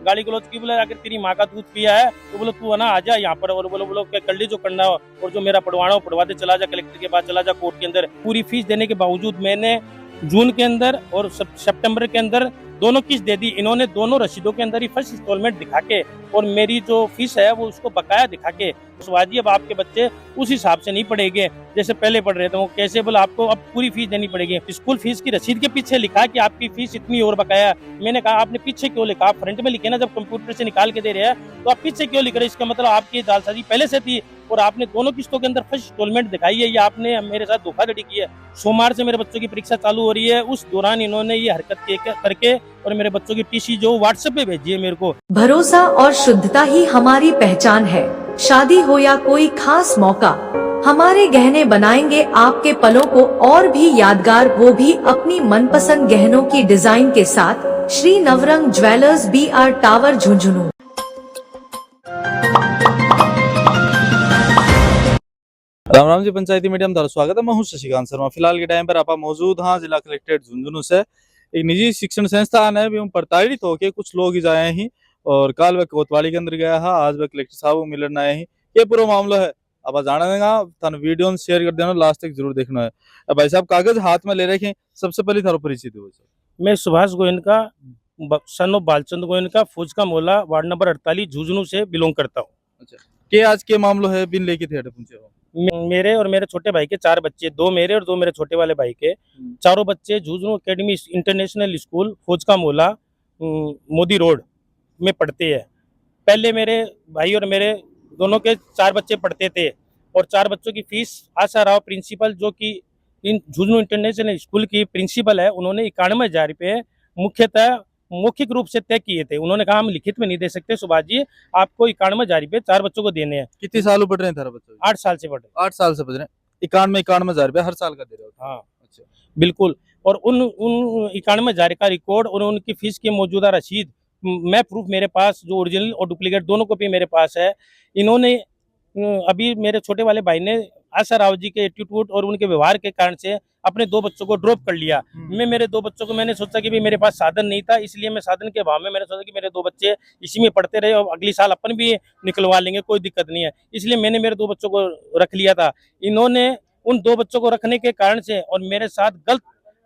गाली गलौज की, बोले अगर तेरी माँ का दूध पिया है तो बोलो तू है ना आ जा यहाँ पर, और बोलो क्या कर ली जो करना हो, और जो मेरा पढ़वाना हो पढ़वा दे, चला जा कलेक्टर के पास, चला जा कोर्ट के अंदर। पूरी फीस देने के बावजूद मैंने जून के अंदर और सितंबर के अंदर दोनों किस्त दे दी। इन्होंने दोनों रसीदों के अंदर ही फर्स्ट इंस्टॉलमेंट दिखा के और मेरी जो फीस है वो उसको बकाया दिखा के, शिवाजी अब आपके बच्चे उस हिसाब से नहीं पढ़ेंगे जैसे पहले पढ़ रहे थे। वो कैसे, बोला आपको अब पूरी फीस देनी पड़ेगी। स्कूल फीस की रसीद के पीछे लिखा कि आपकी फीस इतनी और बकाया। मैंने कहा आपने पीछे क्यों लिखा, आप फ्रंट में लिखे ना, जब कंप्यूटर से निकाल के दे रहे हैं तो आप पीछे क्यों लिख रहे हैं? इसका मतलब आपकी जालसाजी पहले से थी और आपने दोनों किस्तों के अंदर फर्स्ट इंस्टॉलमेंट दिखाई है। ये आपने मेरे साथ धोखाधड़ी की है। सोमवार से मेरे बच्चों की परीक्षा चालू हो रही है, उस दौरान इन्होंने ये हरकत करके और मेरे बच्चों की टीसी जो व्हाट्सएप पे भेजी है मेरे को। भरोसा और शुद्धता ही हमारी पहचान है। शादी हो या कोई खास मौका, हमारे गहने बनाएंगे आपके पलों को और भी यादगार, वो भी अपनी मनपसंद गहनों की डिजाइन के साथ। Shri Navrang jewellers, BR tower, Jhunjhunu. Ram Ram ji, पंचायती मीडिया में थारा स्वागत है। मैं हूं शशिकांत शर्मा। फिलहाल के टाइम पर आप मौजूद हाँ जिला कलेक्ट्रेट झुंझुनू से। एक निजी शिक्षण संस्थान है भी प्रताड़ित होके कुछ लोग ही जाए ही और काल वह कोतवाली के अंदर गया है। आज वह कलेक्टर साहब को मिलने आए ही। ये पूरा मामला है, अब जाना देगा थाने वीडियो शेयर कर देना, लास्ट तक जरूर देखना है। अब भाई साहब कागज हाथ में ले रखे, सबसे पहले थारो परिचित हो। मैं सुभाष गोयनका, सन ऑफ बालचंद गोयनका, फौज का मोला, वार्ड नंबर 48, झुंझुनू से बिलोंग करता हूँ। अच्छा, के आज के मामलो है बिन लेके थे पहुंचे हो? मेरे और मेरे छोटे भाई के 4 बच्चे, 2 मेरे और 2 मेरे छोटे वाले भाई के, चारों बच्चे झुंझुनू एकेडमी इंटरनेशनल स्कूल, फौज का मोला, मोदी रोड में पढ़ते हैं। पहले मेरे भाई और मेरे दोनों के 4 बच्चे पढ़ते थे और 4 बच्चों की फीस आशा राव प्रिंसिपल, जो कि झुंझुनू इंटरनेशनल स्कूल की प्रिंसिपल है, उन्होंने 91,000 रुपये मुख्यतः मौखिक रूप से तय किए थे। उन्होंने कहा हम लिखित में नहीं दे सकते सुभाष जी, आपको 91,000 रुपये 4 बच्चों को देने हैं। कितने साल पढ़ रहे हैं थारा बच्चे? 8 साल से पढ़ रहे। 8 साल से पढ़ रहे हैं। 91,000 रुपया हर साल का दे रहे हो? हाँ अच्छा, बिल्कुल। और उन 91,000 का रिकॉर्ड और उनकी फीस की मौजूदा रसीद, मैं प्रूफ मेरे पास, जो ओरिजिनल और डुप्लीकेट दोनों कॉपी मेरे पास है। इन्होंने अभी मेरे छोटे वाले भाई ने आशा राव जी के एटीट्यूड और उनके व्यवहार के कारण से अपने 2 बच्चों को ड्रॉप कर लिया। मैं मेरे 2 बच्चों को, मैंने सोचा कि भी मेरे पास साधन नहीं था, इसलिए मैं साधन के अभाव में मैंने सोचा कि मेरे 2 बच्चे इसी में पढ़ते रहे और अगली साल अपन भी निकलवा लेंगे, कोई दिक्कत नहीं है, इसलिए मैंने मेरे 2 बच्चों को रख लिया था। इन्होंने उन 2 बच्चों को रखने के कारण से और मेरे साथ गलत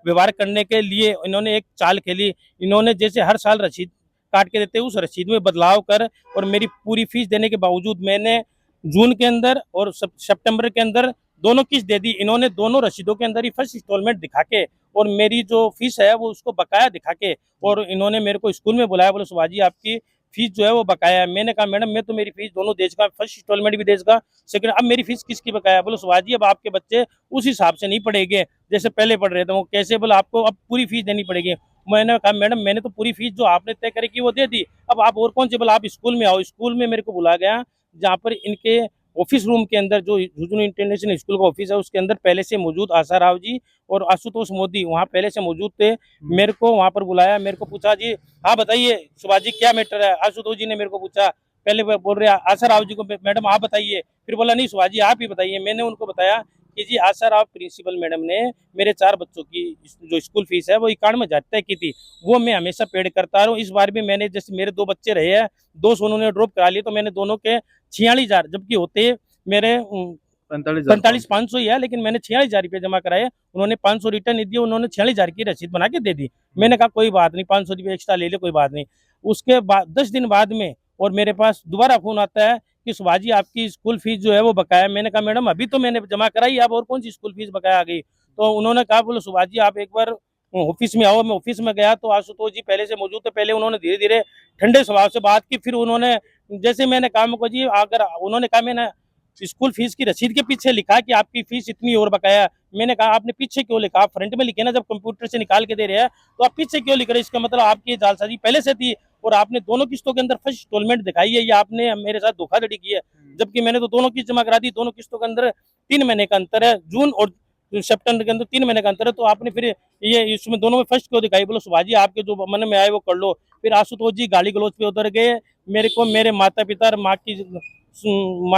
व्यवहार करने के लिए इन्होंने एक चाल खेली। इन्होंने जैसे हर साल रसीद काट के देते, उस रसीद में बदलाव कर और मेरी पूरी फीस देने के बावजूद मैंने जून के अंदर और सितंबर के अंदर दोनों किस्त दे दी। इन्होंने दोनों रसीदों के अंदर ही फर्स्ट इंस्टॉलमेंट दिखा के और मेरी जो फीस है वो उसको बकाया दिखा के और इन्होंने मेरे को स्कूल में बुलाया, बोले सुभाष जी आपकी फीस जो है वो बकाया है। मैंने कहा मैडम मैं तो मेरी फीस दोनों देगा, फर्स्ट इंस्टॉलमेंट भी देगा, सेकंड, अब मेरी फीस किसकी बकाया? बोले सुभाष जी अब आपके बच्चे उस हिसाब से नहीं पढ़ेंगे जैसे पहले पढ़ रहे थे। वो कैसे? बोला आपको अब पूरी फीस देनी पड़ेगी। मैंने कहा मैडम मैंने तो पूरी फीस जो आपने तय करी की वो दे दी, अब आप और कौन से? बोला आप स्कूल में आओ। स्कूल में मेरे को बुला गया, जहाँ पर इनके ऑफिस रूम के अंदर, जो झुंझुनू इंटरनेशनल स्कूल का ऑफिस है उसके अंदर पहले से मौजूद आशा राव जी और आशुतोष मोदी वहाँ पहले से मौजूद थे। मेरे को वहाँ पर बुलाया, मेरे को पूछा जी हाँ बताइए सुभाष जी क्या मैटर है? आशुतोष जी ने मेरे को पूछा, पहले बोल रहे आशा राव जी को मैडम आप बताइए, फिर बोला नहीं सुभाष जी आप ही बताइए। मैंने उनको बताया कि जी आशा राव प्रिंसिपल मैडम ने मेरे 4 बच्चों की जो स्कूल फीस है वो 91,000 तय की थी, वो मैं हमेशा पेड करता रहा हूँ। इस बार भी मैंने, जैसे मेरे 2 बच्चे रहे हैं, 2 उन्होंने ड्रॉप करा लिए तो मैंने दोनों के 46,000, जबकि होते मेरे 45,500 ही है, लेकिन मैंने 46,000 रुपये जमा कराए। उन्होंने 500 रिटर्न नहीं दिए, उन्होंने 46,000 की रसीद बना के दे दी। मैंने कहा कोई बात नहीं, 500 रुपये एक्स्ट्रा ले ले, कोई बात नहीं। उसके बाद 10 दिन बाद में और मेरे पास दोबारा फोन आता है कि सुभाष जी आपकी स्कूल फीस जो है वो बकाया। मैंने कहा मैडम अभी तो मैंने जमा कराई, अब और कौन सी स्कूल फीस बकाया आ गई? तो उन्होंने कहा बोलो सुभाष जी आप एक बार ऑफिस में आओ। मैं ऑफिस में गया तो आशुतोष जी पहले से मौजूद थे। पहले उन्होंने धीरे धीरे ठंडे स्वभाव से बात की, फिर उन्होंने जैसे मैंने कहा मुझको जी अगर उन्होंने कहा मैंने स्कूल फीस की रसीद के पीछे लिखा कि आपकी फीस इतनी और बकाया। मैंने कहा आपने पीछे क्यों लिखा? आप फ्रंट में लिखे ना, जब कंप्यूटर से निकाल के दे रहे हैं तो आप पीछे क्यों लिख रहे हैं? इसका मतलब आपकी जालसाजी पहले से थी और आपने दोनों किस्तों के अंदर फर्स्ट इंस्टॉलमेंट दिखाई है, ये आपने मेरे साथ धोखाधड़ी की है। जबकि मैंने तो दोनों किस्त जमा करा दी, दोनों किस्तों के अंदर 3 महीने का अंतर है, जून और सितंबर के अंदर 3 महीने का अंतर है, तो आपने फिर ये इसमें दोनों में फर्स्ट क्यों दिखाई? बोलो सुभाष जी आपके जो मन में आए वो कर लो। फिर आशुतोष जी गाली गलौज पे उतर गए मेरे को, मेरे माता पिता और माँ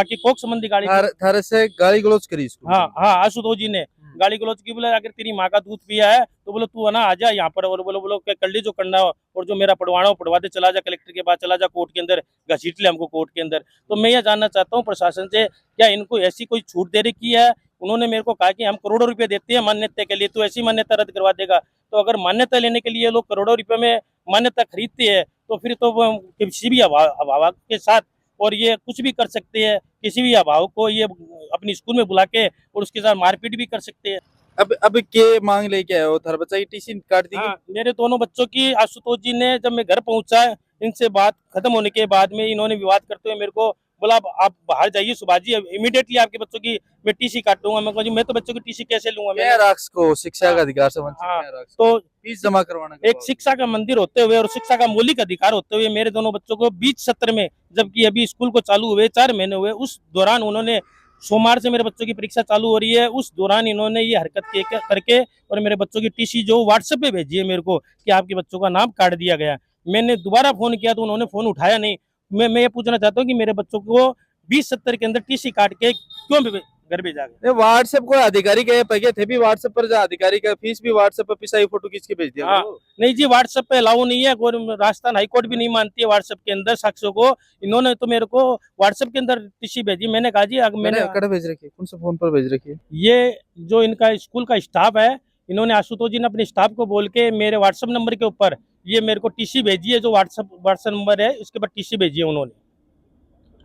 की कोख संबंधी गाड़ी थारे से गाली गलौज करी इसको? हाँ हाँ आशुतोष जी ने गाली गलौज की, बोले अगर तेरी माँ का दूध पिया है तो बोलो तू है ना आ जा यहाँ पर, और बोलो बोलो कर ली जो करना हो, और जो मेरा पढ़वाना हो पढ़वा दे, चला जा कलेक्टर के पास, चला जा कोर्ट के अंदर, घसीट ले हमको कोर्ट के अंदर। तो मैं ये जानना चाहता हूँ प्रशासन से, क्या इनको ऐसी कोई छूट दे रखी है? उन्होंने मेरे को कहा कि हम करोड़ों रुपए देते हैं मान्यता के लिए, तो ऐसी मान्यता रद्द करवा देगा? तो अगर मान्यता लेने के लिए लोग करोड़ों रुपए में मान्यता खरीदते हैं, तो फिर तो वो किसी भी अभाव के साथ और ये कुछ भी कर सकते हैं, किसी भी अभाव को ये अपनी स्कूल में बुला के और उसके साथ मारपीट भी कर सकते हैं। अब के मांग लेके आए हो? थारा बच्चा की टीसी काट दी? हाँ, मेरे दोनों बच्चों की आशुतोष जी ने, जब मैं घर पहुंचा, इनसे बात खत्म होने के बाद में इन्होंने विवाद करते हुए मेरे को बोला आप बाहर जाइए सुभाष जी, इमीडिएटली आपके बच्चों की मैं टीसी काटूंगा। मैं कहूँ जी मैं तो बच्चों की टीसी कैसे लूंगा? क्या राक्स को शिक्षा का अधिकार से वंचित हाँ, क्या राक्स? तो फीस जमा करवाना के एक बाद। शिक्षा का मंदिर होते हुए और शिक्षा का मौलिक अधिकार होते हुए मेरे दोनों बच्चों को बीच सत्र में, जबकि अभी स्कूल को चालू हुए 4 महीने हुए, उस दौरान उन्होंने, सोमवार से मेरे बच्चों की परीक्षा चालू हो रही है, उस दौरान इन्होंने ये हरकत करके और मेरे बच्चों की टीसी जो व्हाट्सएप पे भेजी है मेरे को कि आपके बच्चों का नाम काट दिया गया। मैंने दोबारा फोन किया तो उन्होंने फोन उठाया नहीं। मैं ये पूछना चाहता हूँ कि मेरे बच्चों को 2070 के अंदर टीसी काट के क्यों घर भेजा गया? व्हाट्सएप को आधिकारिक ऐप है क्या? थे भी व्हाट्सएप पर जा आधिकारिक है, फीस भी व्हाट्सएप पर पिसाई फोटो खींच के भेज दिया हाँ, करो। नहीं जी, व्हाट्सएप पे अलाउ नहीं है, राजस्थान हाईकोर्ट भी नहीं मानती है व्हाट्सएप के अंदर साक्ष्यों को। इन्होंने तो मेरे को व्हाट्सएप के अंदर टीसी भेजी। मैंने कहा जी मैंने कड़ा भेज रखी है? कौन से फोन पर भेज रखी है? ये जो इनका स्कूल का स्टाफ है, इन्होंने आशुतोष जी ने अपने स्टाफ को बोल के मेरे व्हाट्सएप नंबर के ऊपर ये मेरे को टीसी भेजी है, जो व्हाट्सएप नंबर है उसके ऊपर टीसी भेजी है उन्होंने।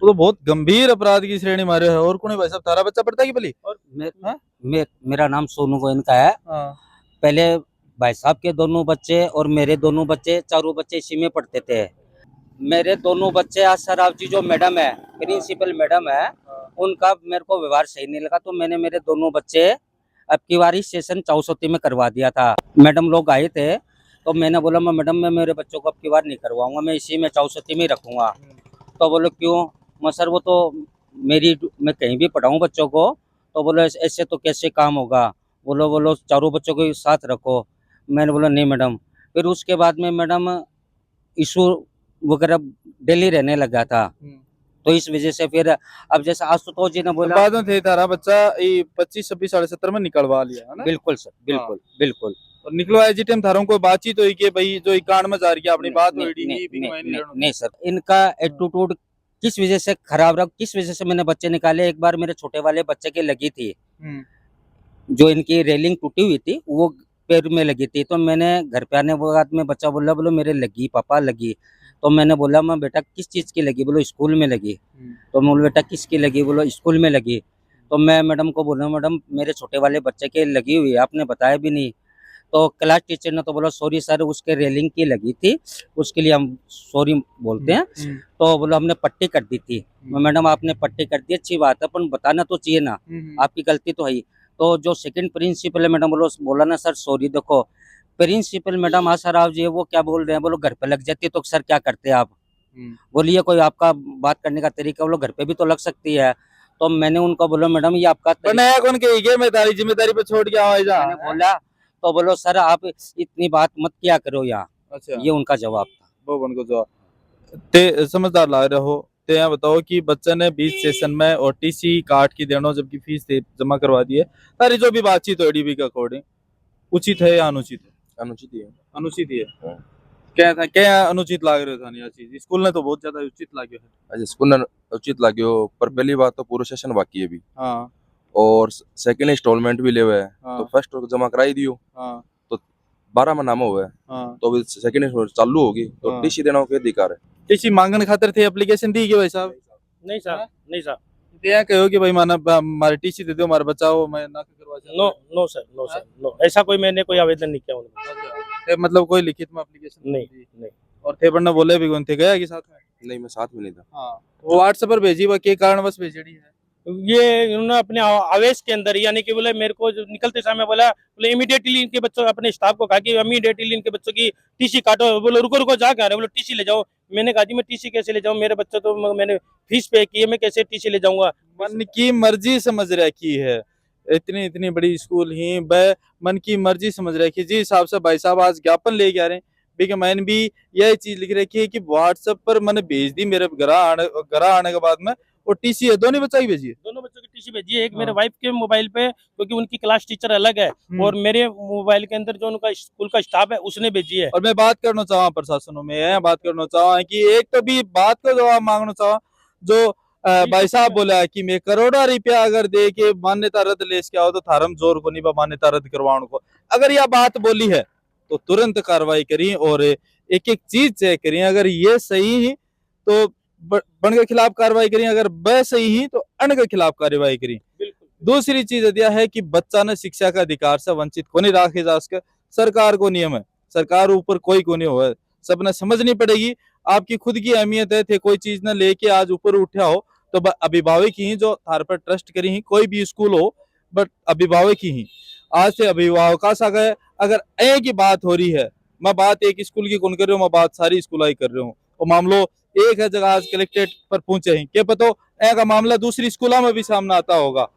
तो बहुत गंभीर अपराध की श्रेणी मारे है। और कौन है भाई साहब? थारा बच्चा पढ़ता है कि भली? और हाँ? मेरा नाम सोनू गोयन का है। हाँ। पहले भाई साहब के दोनों बच्चे और मेरे दोनों बच्चे, चारों बच्चे इसी में पढ़ते थे। मेरे दोनों बच्चे, आज सराव जी जो मैडम है, प्रिंसिपल मैडम है, उनका मेरे को व्यवहार सही नहीं लगा, तो मैंने मेरे दोनों बच्चे अब की बार इस सेशन चौसती में करवा दिया था। मैडम लोग आए थे तो मैंने बोला मैं मैडम, मैं मेरे बच्चों को अब की बार नहीं करवाऊंगा, मैं इसी में चौसती में ही रखूंगा। तो बोलो क्यों? मैं सर वो तो मैं कहीं भी पढ़ाऊँ बच्चों को, तो बोलो ऐसे तो कैसे काम होगा, बोलो चारों बच्चों को साथ रखो। मैंने बोला नहीं मैडम। फिर उसके बाद में मैडम इशू वगैरह डेली रहने लगा था, तो इस वजह से फिर अब जैसे आशुतोष जी ने बोला, बाद में थे तारा बच्चा 25, 26, 70 में निकलवा लिया है ना? बिल्कुल सर, बिल्कुल बिल्कुल। और निकलवाया जी टाइम थारों कोई बातचीत हुई कि भाई जो इकान में जा रही है अपनी बात हुई नहीं सर, इनका एटीट्यूड किस वजह से खराब रहा, किस वजह से मैंने बच्चे निकाले। एक बार मेरे छोटे वाले बच्चे की लगी थी, जो इनकी रेलिंग टूटी हुई थी वो पैर में लगी थी, तो मैंने घर पे आने के बाद में बच्चा बोला बोलो मेरे लगी पापा लगी। तो मैंने बोला मैं बेटा किस चीज़ की लगी? बोलो स्कूल में लगी। तो मैं बोला बेटा किसकी लगी? बोलो स्कूल में लगी। तो मैं मैडम को बोला मैडम मेरे छोटे वाले बच्चे के लगी हुई है, आपने बताया भी नहीं। तो क्लास टीचर ने तो बोला सॉरी सर, उसके रेलिंग की लगी थी, उसके लिए हम सॉरी बोलते हैं। तो बोला हमने पट्टी कर दी थी। मैडम आपने पट्टी कर दी, अच्छी बात है, पर बताना तो चाहिए ना, आपकी गलती तो है। तो जो सेकंड प्रिंसिपल है मैडम बोला ना सर सॉरी। देखो प्रिंसिपल मैडम आशा राव जी है, वो क्या बोल रहे हैं, बोलो घर पे लग जाती है तो सर क्या करते हैं आप? बोलिए कोई आपका बात करने का तरीका, बोलो घर पे भी तो लग सकती है। तो मैंने उनको बोला मैडम ये आपका बनाया कौन के? मैं तारी जिम्मेदारी पे छोड़ के आवा जा। मैंने बोला, तो बोलो सर आप इतनी बात मत किया करो यहाँ। अच्छा, ये उनका जवाब था। वो बन को जवाब ते समझदार लग रहे हो। ते यहाँ बताओ कि बच्चे ने 20 सेशन में और टीसी काट की देनो जबकि फीस जमा करवा दी है, तारी जो भी बातचीत हो डीबी के अकॉर्डिंग उचित है या अनुचित है? अनुचित ही है। अनुचित ही है। क्या था, क्या अनुचित लाग रहे था? चीज स्कूल ने तो बहुत ज्यादा उचित लाग्यो है। अच्छा स्कूल ने उचित लाग्यो, पर पहली बात तो पूरा सेशन बाकी है अभी, हाँ और सेकंड इंस्टॉलमेंट भी ले हुए है, हाँ तो फर्स्ट जमा कराई दियो, हाँ 12 में नाम हुआ है, हाँ। तो अभी सेकंड इंस्टॉलमेंट चालू होगी, तो हाँ। टीसी देना के अधिकार है। टीसी मांगने खातिर थे एप्लीकेशन दी गई भाई साहब? नहीं सर, नहीं सर, यहाँ कहो कि भाई माना हमारे टीसी दे दो, हमारे बचाओ, मैं ना करवा no no sir, no sir, no, ऐसा कोई मैंने कोई आवेदन नहीं किया उनको। मतलब कोई लिखित में एप्लीकेशन नहीं। और थे बनना बोले भी कौन थे, गया कि साथ में? नहीं मैं साथ में नहीं था। हाँ, वो व्हाट्सएप पर भेजी, वो के कारण बस भेजड़ी है? ये इन्होंने अपने आवेश के अंदर, यानी कि बोले मेरे को निकलते समय बोले इमीडिएटली इनके बच्चों, अपने स्टाफ को कहा कि इमीडिएटली इनके बच्चों की टीसी काटो। बोलो रुको जा क्या रहे, बोलो टीसी ले जाओ। मैंने कहा जी मैं टीसी कैसे ले जाऊं, मेरे बच्चे तो मैंने फीस पे की है, मैं कैसे टीसी ले जाऊंगा? मन की मर्जी समझ रखी है, इतनी इतनी बड़ी स्कूल ही मन की मर्जी समझ रखी जी। हिसाब से भाई साहब आज ज्ञापन लेके आ रहे हैं, लेकिन मैंने भी यही चीज लिख रखी है कि व्हाट्सएप पर मैंने भेज दी, मेरे घर आने के बाद में और टीसी है, दोनों बच्चा की भेजी है। दोनों बच्चों की टीसी भेजी है, एक मेरे हाँ। वाइफ के मोबाइल पे, क्योंकि उनकी क्लास टीचर अलग है, और मेरे मोबाइल के अंदर जो उनका स्कूल का स्टाफ है उसने भेजी है। और मैं बात करना चाहूँ प्रशासनों में, यह बात करना चाहूँ कि एक तो भी बात का जवाब मांगना चाहूँ जो भाई साहब बोला है कि मैं करोड़ा रुपया अगर दे के मान्यता रद्द ले इसके आओ तो थारम जोर को नहीं मान्यता रद्द करवाने को, अगर यह बात बोली है तो तुरंत कार्रवाई करी और एक एक चीज चेक करी, अगर ये सही ही तो बन के खिलाफ कार्रवाई करी, अगर ब सही ही तो अन के खिलाफ कार्रवाई करी। दूसरी चीज यह है कि बच्चा ने शिक्षा का अधिकार से वंचित को नहीं रखे जा सके, सरकार को नियम है, सरकार ऊपर कोई को नहीं हो, सबने समझनी पड़ेगी आपकी खुद की अहमियत है। थे कोई चीज न लेके आज ऊपर उठा हो तो अभिभावक ही जो थार पर ट्रस्ट करी ही, कोई भी स्कूल हो बट अभिभावक ही आज से अभिभावक आ गए। अगर एक ही बात हो रही है, मैं बात एक स्कूल की कौन कर रही हूँ, मैं बात सारी स्कूल ही कर रही हूँ, और मामलो एक है जगह आज कलेक्ट्रेट पर पहुंचे हैं, क्या पता का मामला दूसरी स्कूलों में भी सामने आता होगा।